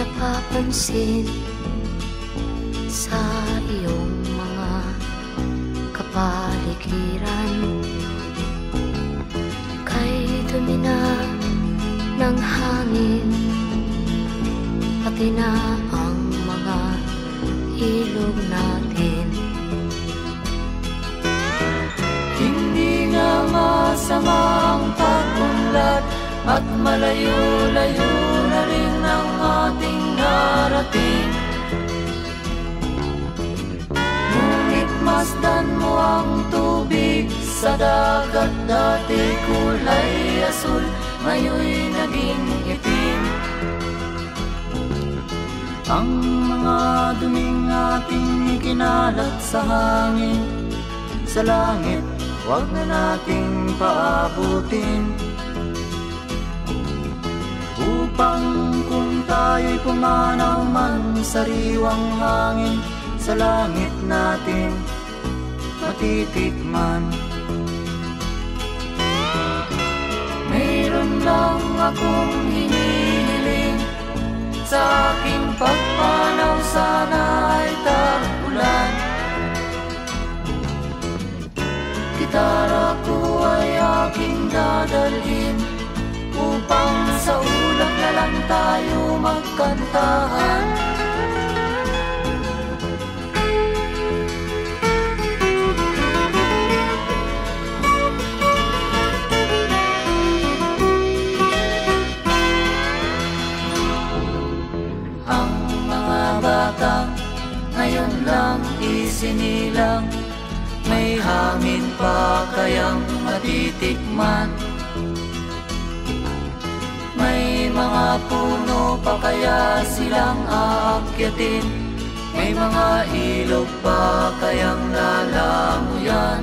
napapansin sa iyong mga kapaligiran. Kay dumi na ng hangin, pati na ang mga ilog natin. Hindi nga masamang pag-unlad at malayo-layo na rin ang ating narating. Ngunit masdan mo ang tubig sa dagat, dati kulay asul, ngayon'y naging itim. Ang mga duming ating kinalat sa hangin, sa langit, huwag na nating paabutin. Upang kung tayo'y pumanaw man sariwang hangin, sa langit natin matitikman. Mayroon lang akong hinihiling, sa aking pagpanaw sana ay tag-ulan. Gitara ko ay aking dadalhin, upang sa ulap na lang tayo magkantahan. Ang mga batang ngayon lang isinilang, may hangin pa kayang matitikman? May mga puno pa kaya silang aakyatin? May mga ilog pa kayang lalamuyan?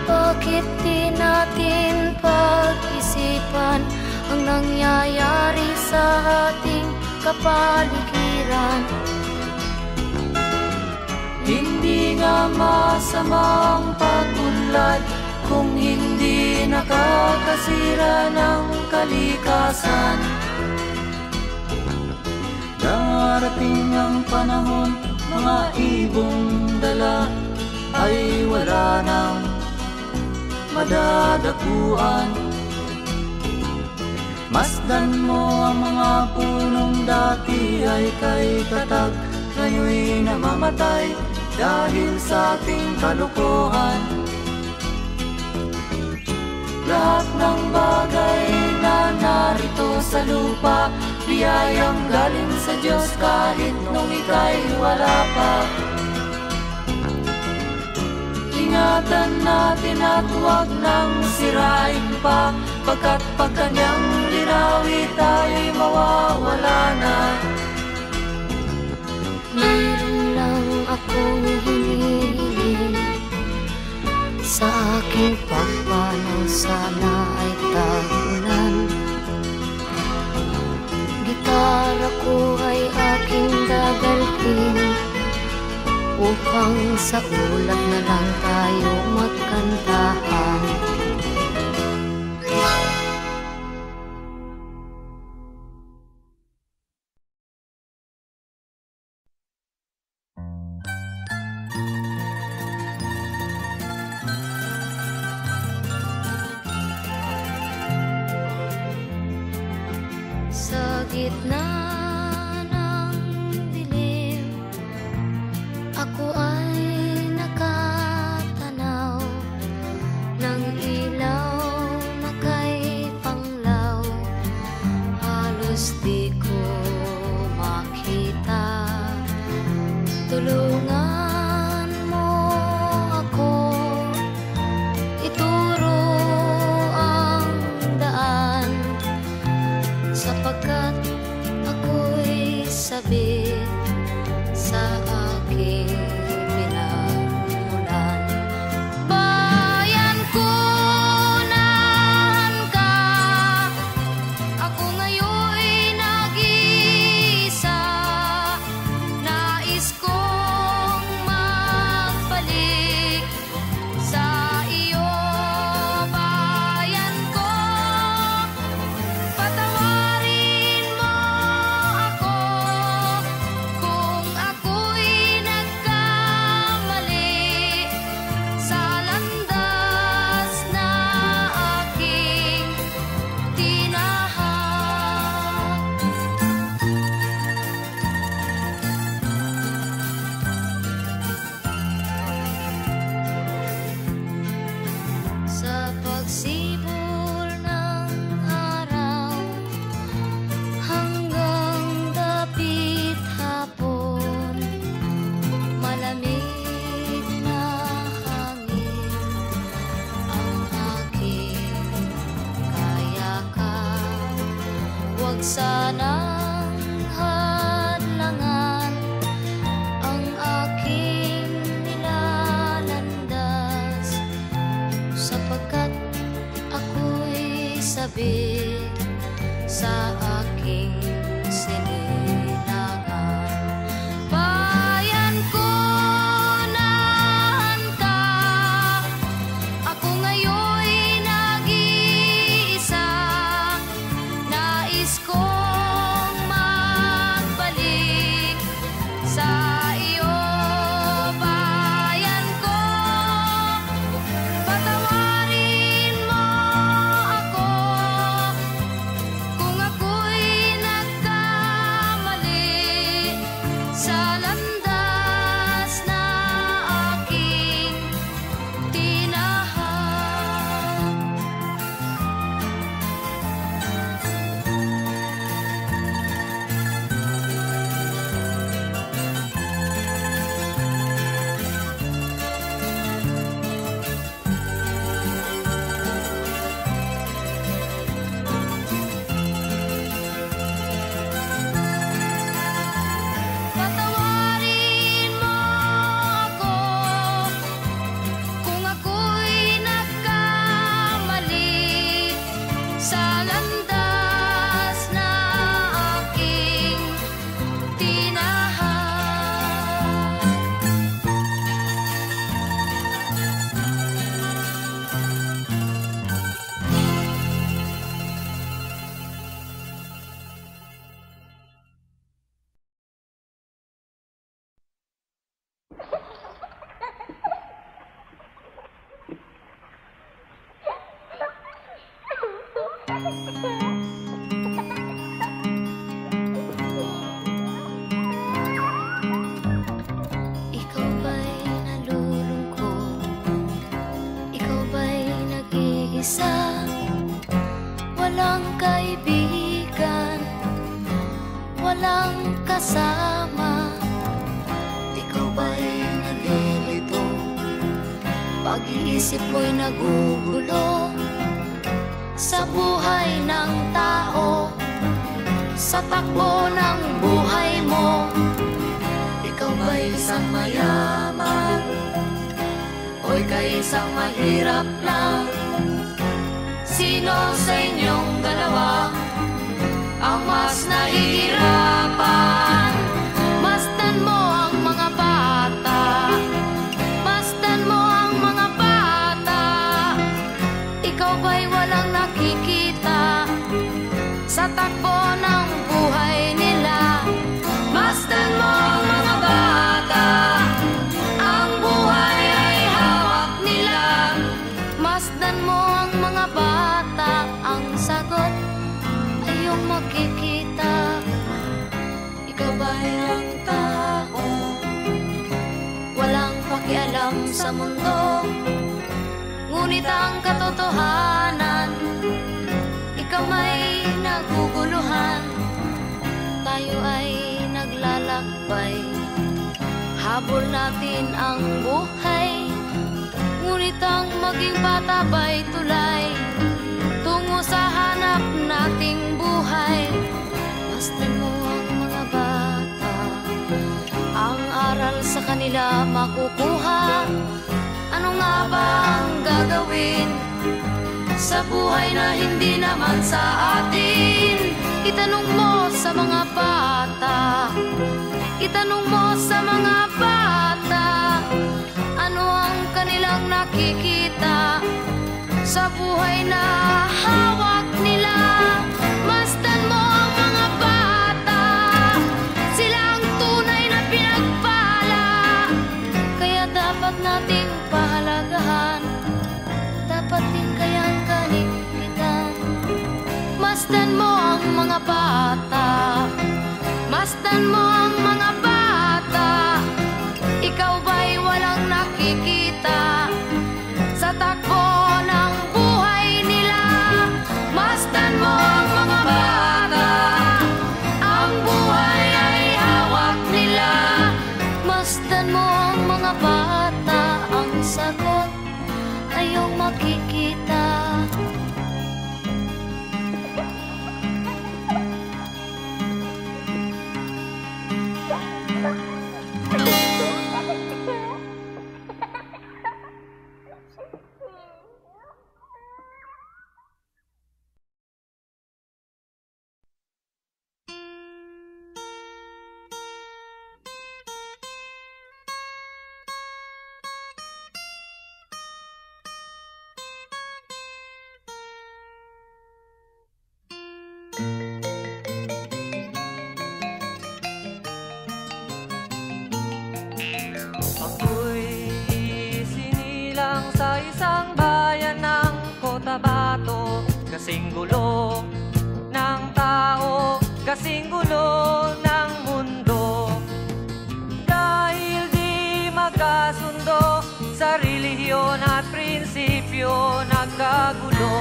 Bakit di natin pag-isipan ang nangyayari sa ating kapaligiran? Hindi nga masamang pag-unlad kung hindi nakakasira ng kalikasan. Darating ang panahon, mga ibong dala ay wala nang madadapuan. Masdan mo ang mga punong dati ay kay tatag, ngayon'y namamatay dahil sa ating kalokohan. Lahat ng bagay na narito sa lupa, biyayang galing sa Diyos kahit nung ika'y wala pa. Ingatan natin at huwag nang sirain pa, pagkat pag kanyang linawi tayo'y mawawala na. Meron lang akong hinihiling, sa aking pagpanaw sana ay tag-ulan. Gitara ko ay aking dadalhin, upang sa ulap na lang tayo magkantahan. Sa gitna ng dilim, ako ay nakatanaw ng ilaw na kay panglaw. Halos di ko makita. Tulungan mo ako, ituro ang daan, sapagkat ako sanang hadlangan ang aking nilalandas, sapagkat ako'y sabik sa aking sininangan. Bayan ko, nahan ka, ako ngayon'y nag-iisa. Nais kong magbalik sa iyo, bayan ko. Patawarin mo ako kung ako'y nagkamali sa landas na aking tinahak. Patawarin mo ako kung ako'y nagkamali sa landas na aking tinahak. Ikaw ba'y nalulungkot? Ikaw ba'y nag-iisa? Walang kaibigan, walang kasama. Ikaw ba'y nalilito? Pag-iisip mo'y nagugulo sa buhay ng tao, sa takbo ng buhay mo. Ikaw ba'y isang mayaman o ika'y isang mahirap lang? Sino sa inyong dalawa ang mas nahihirapan? Masdan mo ang mga bata, masdan mo ang mga bata. Ikaw ba'y walang nakikita sa takbo ng buhay nila? Masdan mo ang mga bata, ang buhay ay hawak nila. Masdan mo ang mga bata, ang sagot ay iyong makikita. Ikaw ba'y ang tao, walang pakialam sa mundo, ngunit ang katotohanan, ikaw may naguguluhan. Tayo ay naglalakbay, habol natin ang buhay, ngunit ang maging bata ba'y tulay tungo sa hanap nating buhay. Masdan mo ang mga bata, ang aral sa kanila makukuha. Ano nga ba ang gagawin sa buhay na hindi naman sa atin? Itanong mo sa mga bata, itanong mo sa mga bata, ano ang kanilang nakikita sa buhay na hawak nila. Masdan mo ang mga bata, sila ang tunay na pinagpala, kaya dapat nating pahalagahan, dapat din kayang kaligpitan. Masdan mo ang mga bata, masdan mo ang mga bata. Ikaw ba'y walang nakikita sa takbo ng buhay nila? Masdan mo ang mga bata, ang buhay ay hawak nila. Masdan mo ang mga bata, ang sagot ay iyong makikita. Kasing gulo ng tao, kasing gulo ng mundo. Dahil di magkasundo sa relihiyon at prinsipyo, nagkagulo.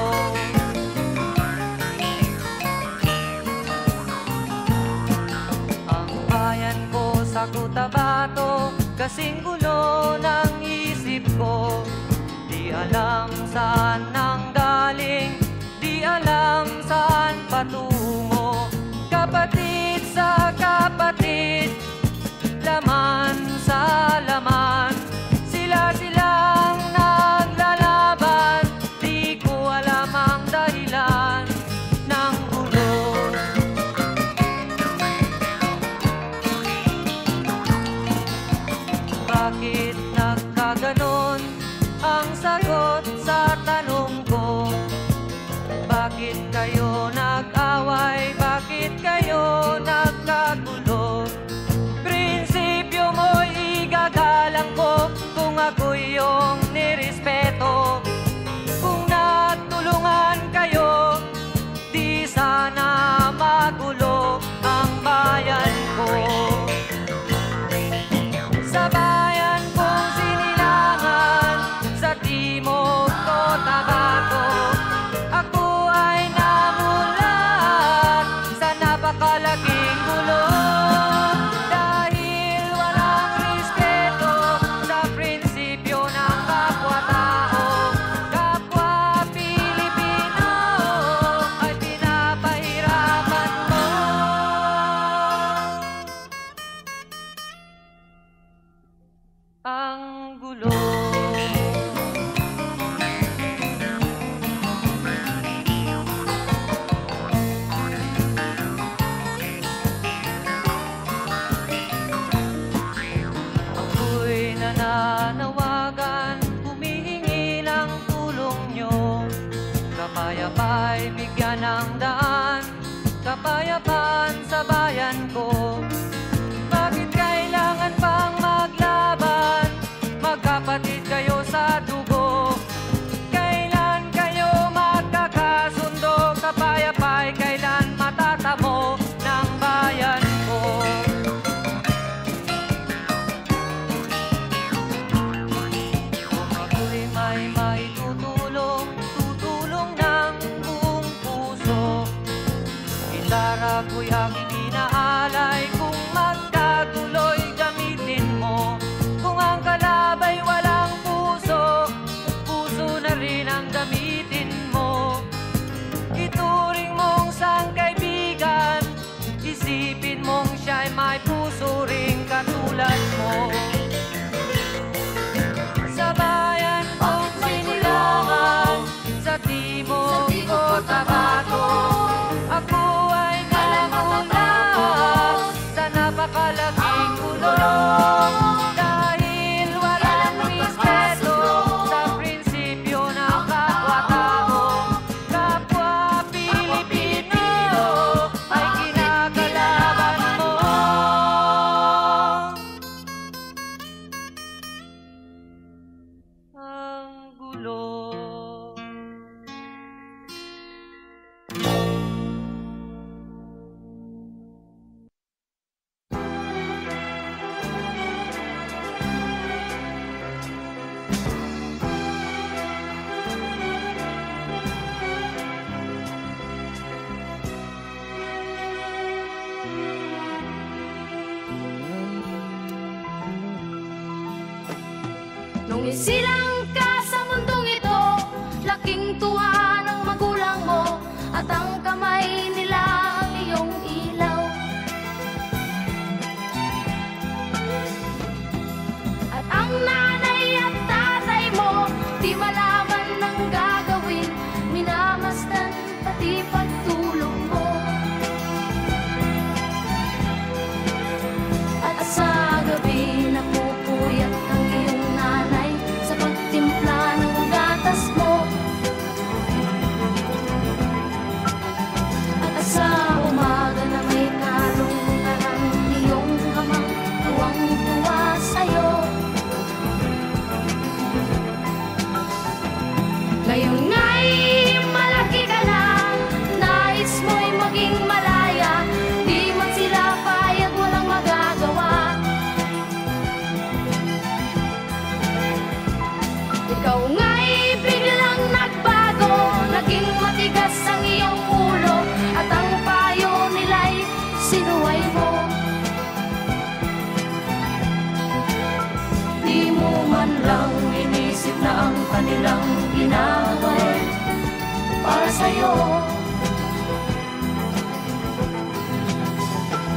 Ang bayan ko sa Cotabato, kasing gulo ng isip ko. Di alam saan nanggaling, di alam saan patungo. Kapatid sa kapatid, laman sa laman, sila-silang naglalaban. Di ko alam ang dahilan ng gulo. Bakit nagkaganon ang sagot sa tanong ko? Bakit kayo nag-away? Bakit kayo nagkagulo? Prinsipyo mo'y igagalang ko kung ako'y iyong nirespeto. Kung natulungan kayo, di sana magulo ang bayan ko. Sa bayan kong sinilangan, sa timog Cotabato, ako ay namulat sa napakalaking gulo. Dahil walang respeto sa prinsipyo ng kapwa-tao, kapwa Pilipino ay pinapahirapan mo. Ang gulo. Ako'y nananawagan, humihingi ng tulong nyo. Kapayapa'y bigyan ng daan, kapayapaan sa bayan ko. Bakit kailangan pang maglaban? Magkapatid kayo sa dugo. Kailan kayo magkakasundo? Kapayapa'y kailan matatamo ng bayan ko? Kung ako'y may maitutulong, tutulong ng buong puso. Gitara ko'y aking inaalay, kung magkagulo'y gamitin mo. Kung ang kalabay walang puso, puso na rin ang gamitin mo. Ituring mong sangkaibigan, isipin mong siya'y may puso ring katulad mo. Sa bayan kong sinilangan, sa timog Cotabato, ako ay namulat sa napakalaking gulo. Dahil walang respeto sa prinsipyo ng kapwa-tao, kapwa Pilipino ay kinakalaban mo. Ang gulo. Nung isilang ka sa mundong ito, laking tuwa ng magulang mo, at ang kamay nila ang iyong ilaw. At ang nanay at tatay mo, di malaman ng gagawin, minamasdan pati pagtulong mo. At sa gabi napupuyat ang iyong nanay sa pagtimpla ng gatas mo. At sa kanilang ginagawa para sa'yo.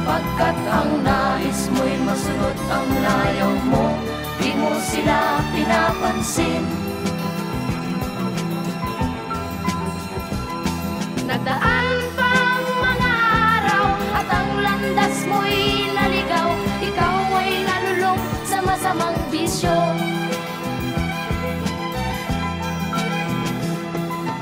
Pagkat ang nais mo'y masunod ang layaw mo, di mo sila pinapansin. Nagdaan pang mga araw at ang landas mo'y naligaw. Ikaw ay nalulong sa masamang bisyo.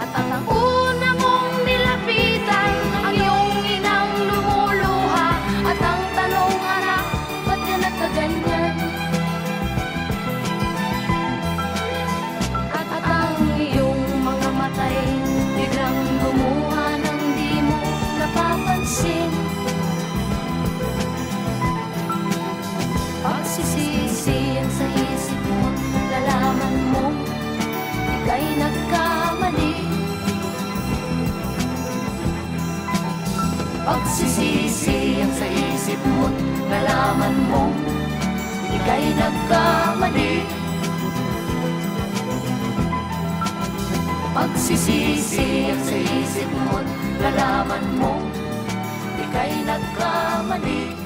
At ang una mong nilapitan, ang iyong inang lumuluha. At ang tanong, anak, ba't ka nagkaganyan? At ang iyong mga matay biglang lumuha nang di mo napapansin. Pagsisisihan sa isip mo, lalaman mo ika'y nagkamali. Pagsisisihan sa isip mo, lalaman mo ika'y nagkamali. Pagsisisihan sa isip mo, lalaman mo ika'y nagkamali.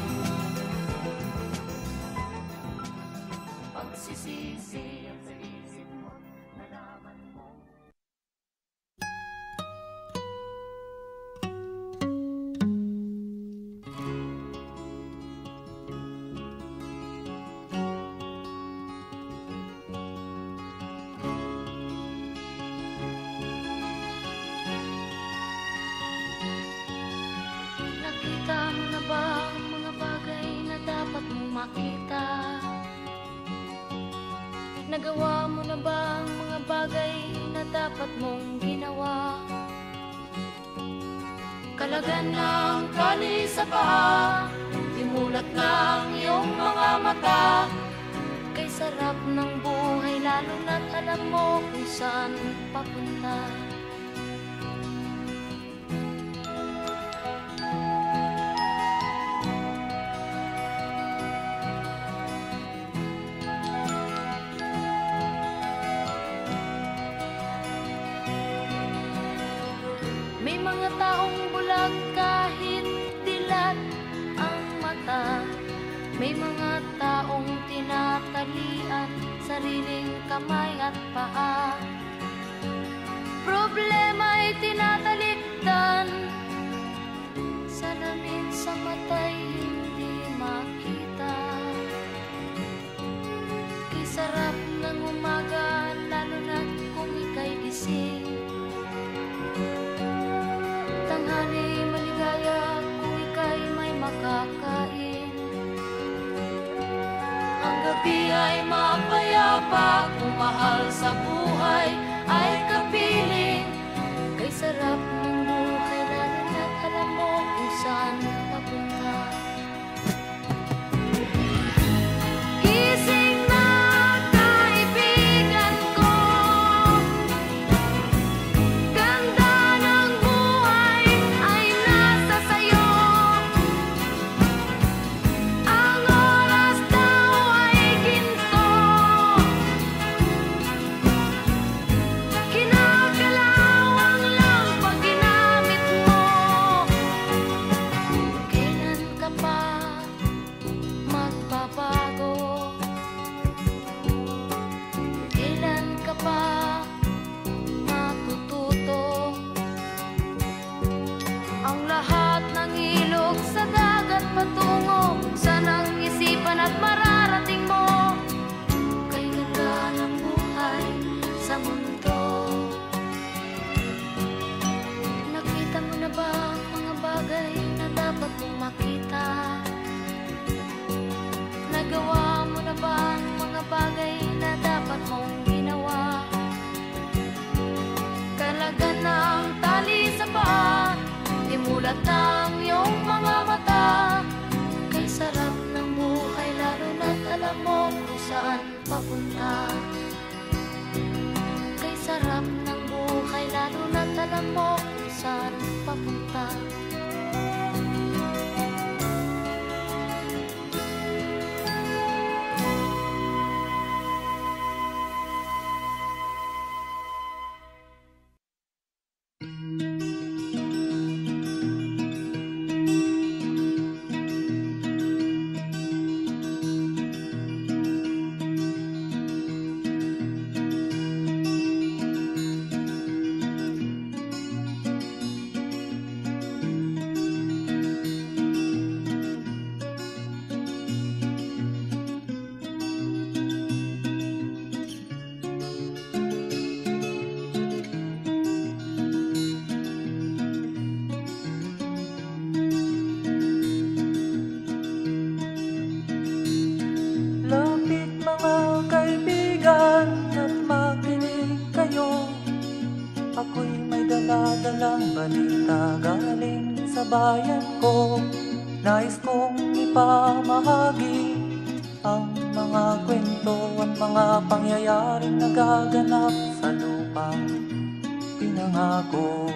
Pagsisisihan sa isip mo, lalaman mo. Nakita mo na ba ang mga bagay na dapat mong makita? Nagawa mo na ba ang mga bagay na dapat mong ginawa? Kalagan ng tali sa paa, imulat ng iyong mga mata. Kay sarap ng buhay lalo na't alam mo kung saan papunta. May mga taong bulag kahit dilat ang mata. May mga taong tinatalian sariling kamay at paa. Problema'y tinatalikdan, salamin sa mata'y hindi makita. Kay sarap ng umaga lalo na't kung ika'y gising. Tanghali maligaya kung ika'y may makakain. Ang gabi ay mapayapa kung mahal sa buhay ay kapiling. Kay sarap ng buhay lalo na't alam mo kung saan papunta. Gising na kaibigan ko, ganda ng buhay ay nasa sayo. Ang oras daw ay ginto, kinakalawang lang pag ginamit mo. Kailan ka pa magbabago? Kailan ka pa matututo? Ang lahat ng ilog sa dagat patungo saan ang isipan at mararating mo. Kay ganda ng buhay sa mundo. Nakita mo na ba ang mga bagay na dapat mong makita? Nagawa mo na ba ang mga bagay na dapat mong ginawa? Kalagan ng tali sa paa, imulat ng iyong mga mata. Kay sarap ng buhay lalo na't alam mo kung saan papunta. Kay sarap ng buhay lalo na't alam mo kung saan papunta. bayan ko. Nais kong ipamahagi ang mga kwento at mga pangyayaring nagaganap sa lupang pinangako.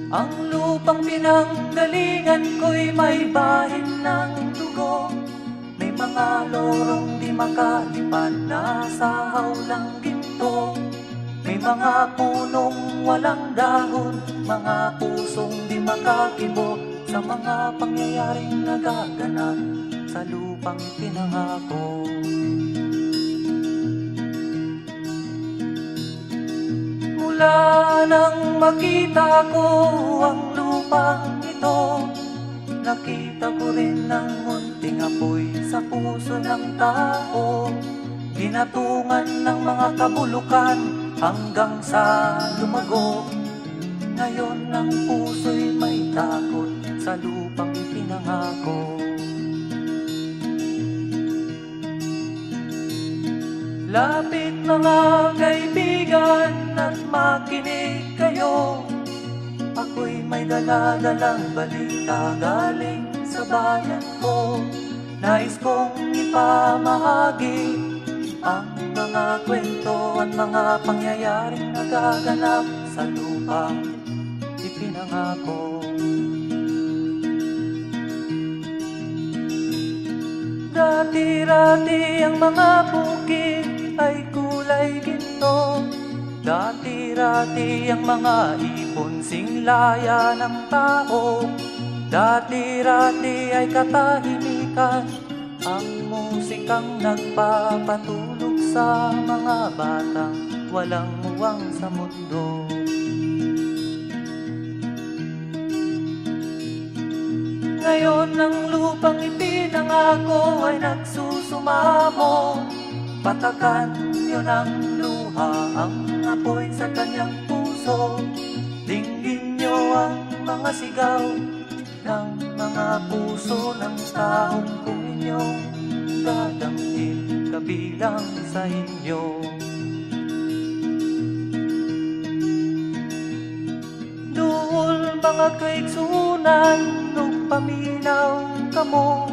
Ang lupang pinanggalingan ko'y may bahin ng dugo. May mga lorong di makalipad na sa hawlang ginto. May mga punong walang dahon, mga pusong di makakibo sa mga pangyayaring nagaganap sa lupang pinangako. Mula nang makita ko ang lupang ito, nakita ko rin ang munting apoy sa puso ng tao. Ginatungan ng mga kabulukan hanggang sa lumago. Ngayon ang puso'y may takot sa lupang ipinangako. Lapit mga kaibigan at makinig kayo. Ako'y may dala-dalang balita galing sa bayan ko. Nais kong ipamahagi ang mga kwento at mga pangyayaring nagaganap sa lupang ipinangako. Dati-rati ang mga bukid ay kulay ginto. Dati-rati ang mga ibon singlaya ng tao. Dati-rati ay katahimikan ang musikang nagpapatulog sa mga batang walang muwang sa mundo. Ngayon ang lupang ipinangako ay nagsusumamo. Patakan niyo ng luha ang apoy sa kanyang puso. Dinggin niyo ang mga sigaw ng mga puso ng taong kung inyong dadamhin kabilang sa inyo. Duol mga kaigsunan nung paminaw kamo.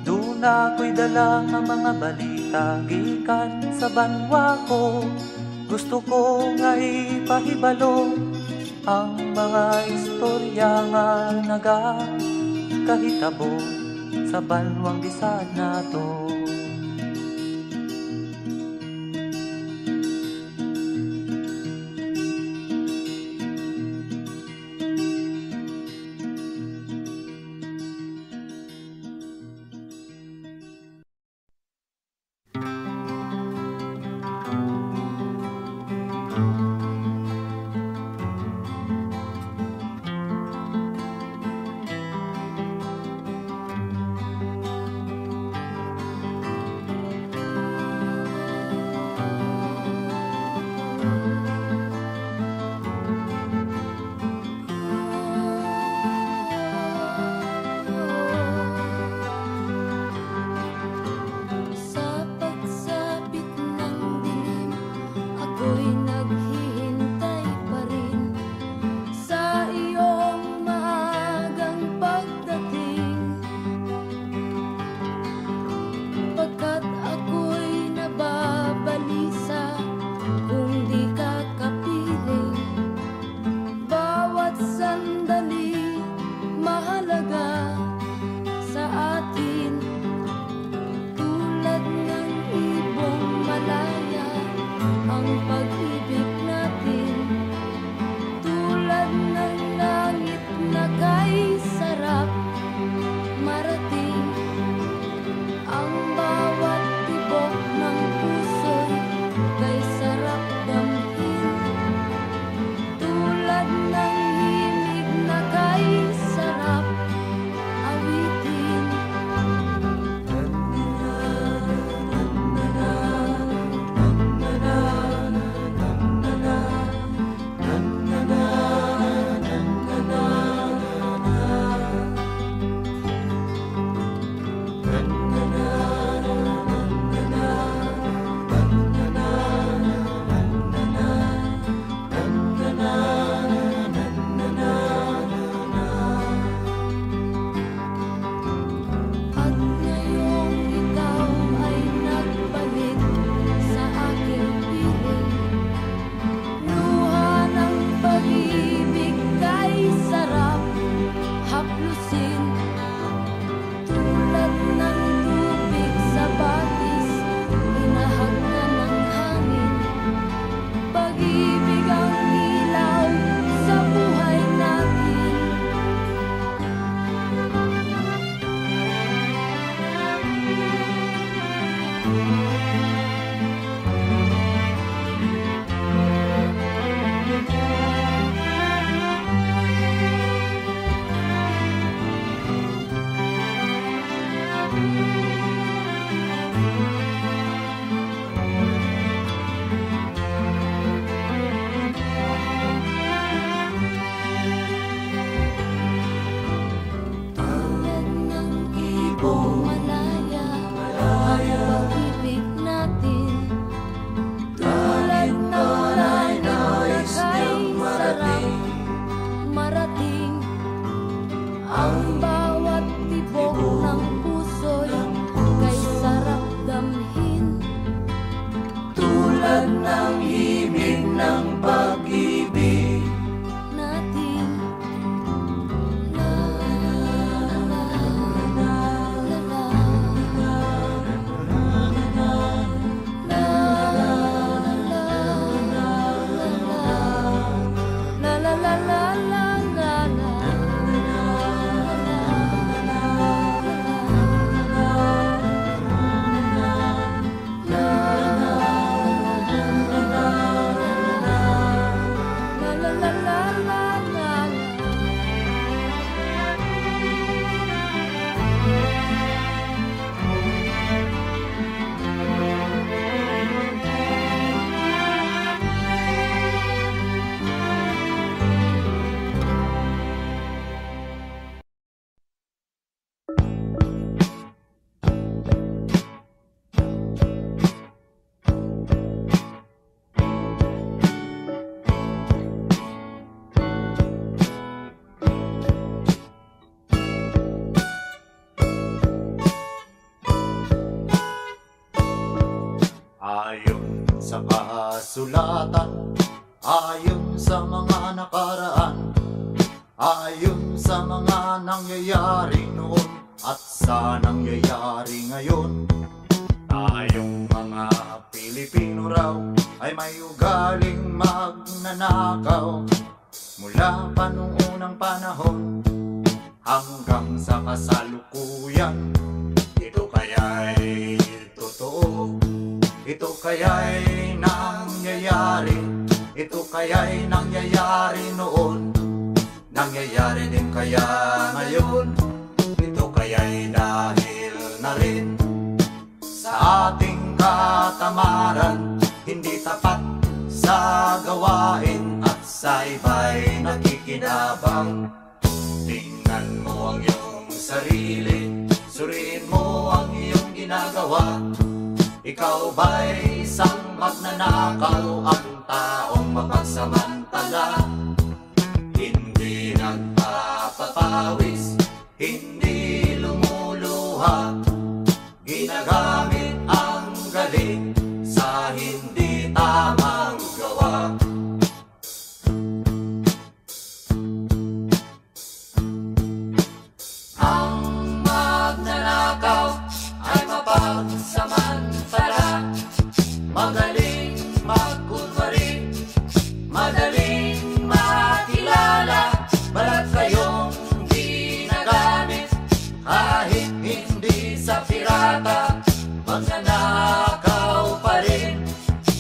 Doon ako'y dala ng mga balita gikan sa banwa ko. Gusto ko nga ipahibalo ang mga istorya nga nagakahitabo sa banwang bisag nato. sa kasulatan, ayon sa mga nakaraan, ayon sa mga nangyayari noon at sa nangyayari ngayon. Tayong mga Pilipino raw ay may ugaling magnanakaw, mula pa nung unang panahon hanggang sa kasalukuyan. Ito kaya'y totoo, ito kaya'y nangyayari, ito kaya'y nangyayari noon, nangyayari din kaya ngayon. Ito kaya'y dahil na rin sa ating katamaran, hindi tapat sa gawain at sa iba'y nakikinabang. Tingnan mo ang iyong sarili, suriin mo ang iyong ginagawa. Ikaw ba'y isang magnanakaw, ang taong mapagsamantala? Hindi nagpapapawis, hindi lumuluha, ginagamit ang galing sa hindi tamang gawa. Ang magnanakaw ay mapagsamantala, magaling magkunwari, madaling makilala, balat kayong ginagamit kahit hindi sa pirata. Magnanakaw pa rin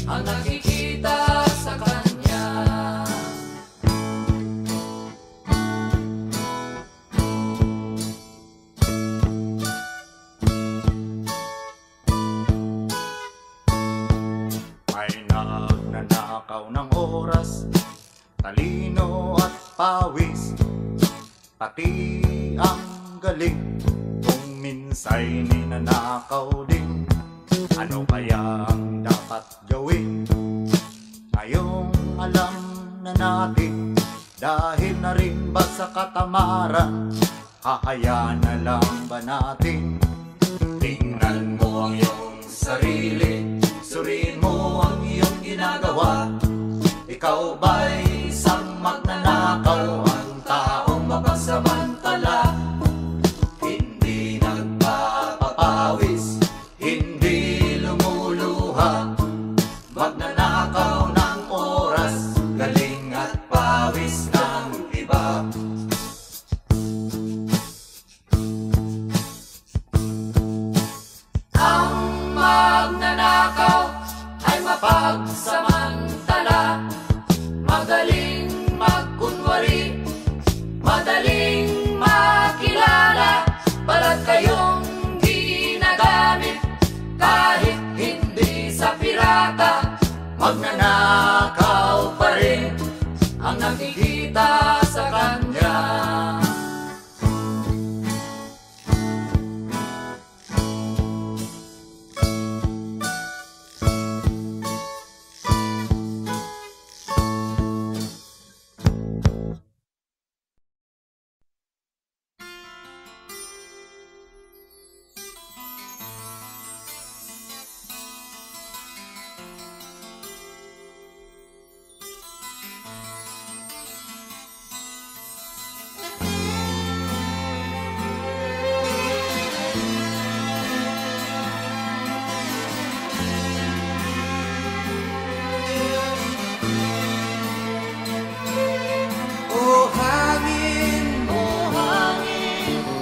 ang nakikita sa kanya. May nagnanakaw ng oras, talino at pawis, pati ang galing, kung minsa'y ninanakaw din. Ano kaya ang dapat gawin? Ngayong alam na natin, dahil na rin ba sa katamaran, hahayaan na lang ba natin? Tingnan mo ang iyong sarili, suriin mo ang iyong ginagawa. Ikaw ba'y isang magnanakaw, ang taong mapagsamantala? Hindi nagpapapawis, hindi lumuluha, magnanakaw ng oras, galing at pawis ng iba. Ang magnanakaw ay mapagsamantala, magaling magkunwari, madaling makilala, balat kayong ginagamit kahit hindi sa pirata. Magnanakaw pa rin ang nakikita sa kanya.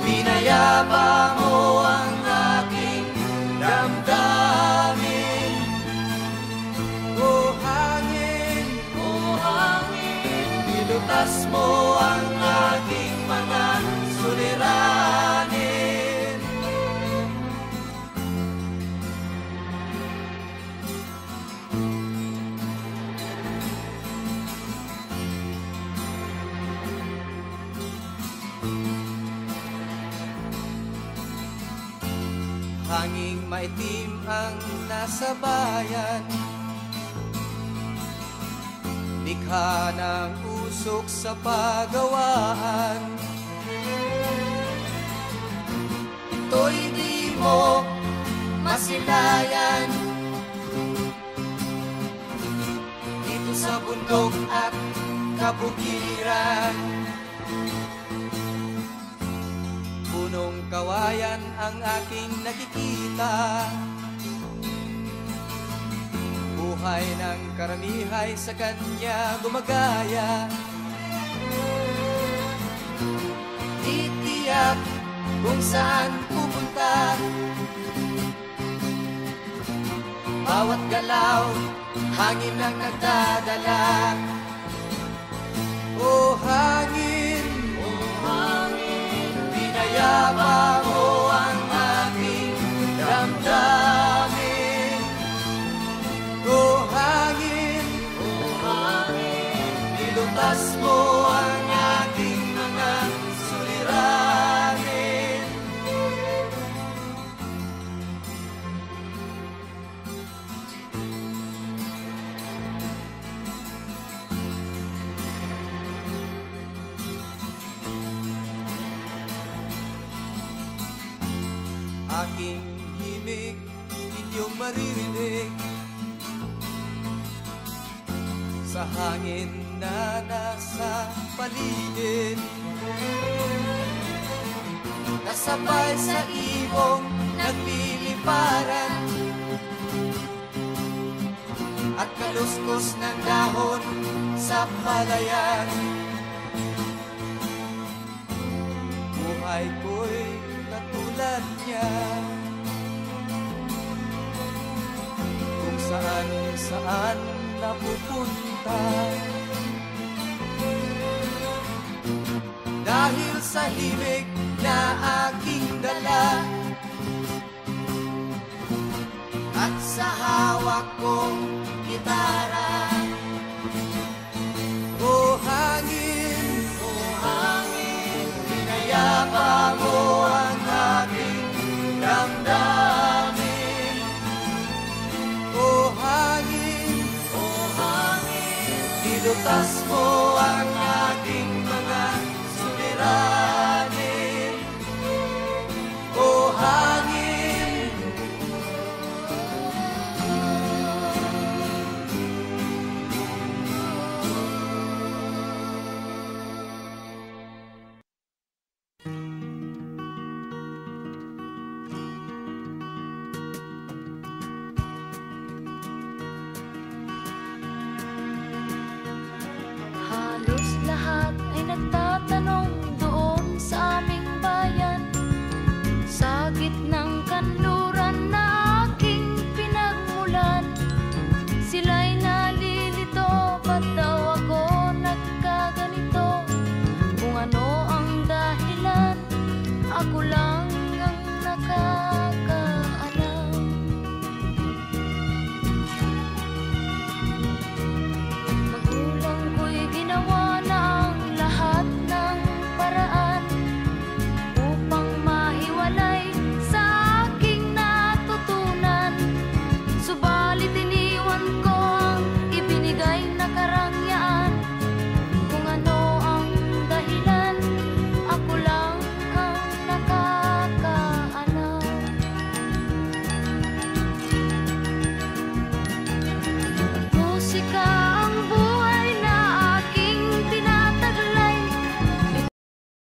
Pinayapa mo ang aking damdamin. O hangin, nilutas mo ang aking mga suliranin. Hanging maitim ang nasa bayan, likha ng usok sa pagawaan. Ito'y di mo masilayan, sa bundok at kabukiran. Punong kawayan ang aking nakikita, buhay ng karamihay sa kanya gumagaya. Titiyak kung saan pupunta, bawat galaw, hangin ang nagdadala. O hangin, pinayapa mo ang aking damdamin. O hangin, nilutas mo ang aking mga suliranin. Aking himig, inyong maririnig sa hangin na nasa paligid. Kasabay sa ibong nagliliparan at kaluskos ng dahon sa palayan. Buhay ko'y katulad niya, kung saan saan napupunta. Dahil sa himig na aking dala at sa hawak kong gitara,